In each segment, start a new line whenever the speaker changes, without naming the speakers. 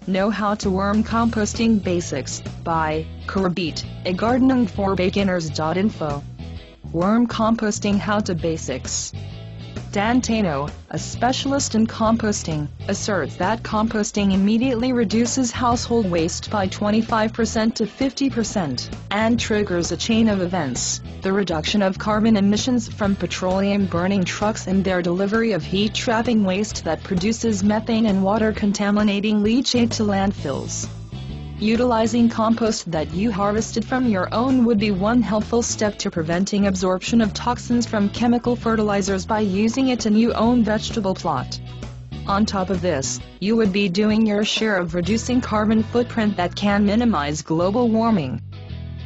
Know How to Worm Composting Basics, by Karabit, a gardening for beginners.info. Worm Composting How to Basics. Dan Tano, a specialist in composting, asserts that composting immediately reduces household waste by 25% to 50%, and triggers a chain of events: the reduction of carbon emissions from petroleum-burning trucks and their delivery of heat-trapping waste that produces methane and water-contaminating leachate to landfills. Utilizing compost that you harvested from your own would be one helpful step to preventing absorption of toxins from chemical fertilizers by using it in your own vegetable plot. On top of this, you would be doing your share of reducing carbon footprint that can minimize global warming.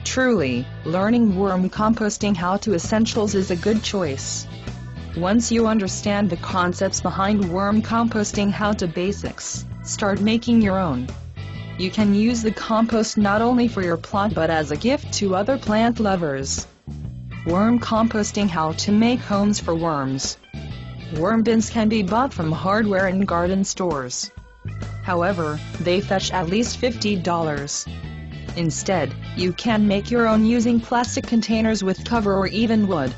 Truly, learning worm composting how-to essentials is a good choice. Once you understand the concepts behind worm composting how-to basics, start making your own. You can use the compost not only for your plot but as a gift to other plant lovers. Worm composting: how to make homes for worms. Worm bins can be bought from hardware and garden stores. However, they fetch at least $50. Instead, you can make your own using plastic containers with cover or even wood.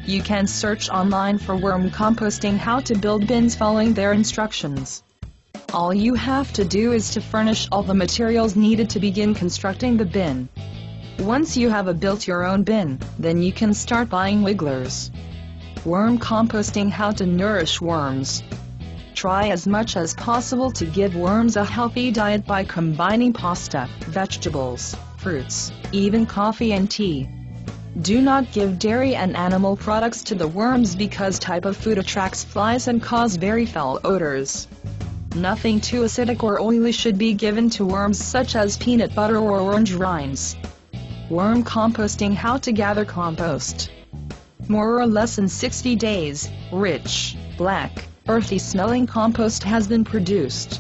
You can search online for worm composting how to build bins following their instructions. All you have to do is to furnish all the materials needed to begin constructing the bin. Once you have built your own bin, then you can start buying wigglers. Worm composting: how to nourish worms. Try as much as possible to give worms a healthy diet by combining pasta, vegetables, fruits, even coffee and tea. Do not give dairy and animal products to the worms because type of food attracts flies and cause very foul odors. Nothing too acidic or oily should be given to worms, such as peanut butter or orange rinds. Worm composting: how to gather compost. More or less in 60 days, rich, black, earthy smelling compost has been produced.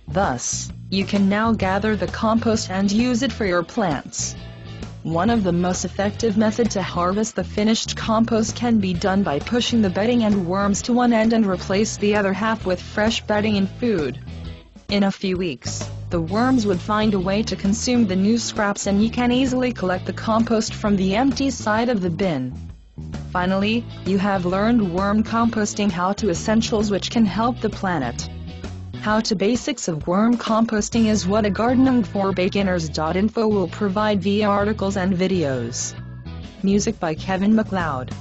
Thus, you can now gather the compost and use it for your plants. One of the most effective methods to harvest the finished compost can be done by pushing the bedding and worms to one end and replace the other half with fresh bedding and food. In a few weeks, the worms would find a way to consume the new scraps and you can easily collect the compost from the empty side of the bin. Finally, you have learned worm composting how-to essentials which can help the planet. How-to basics of worm composting is what a gardening for beginners.info will provide via articles and videos. Music by Kevin MacLeod.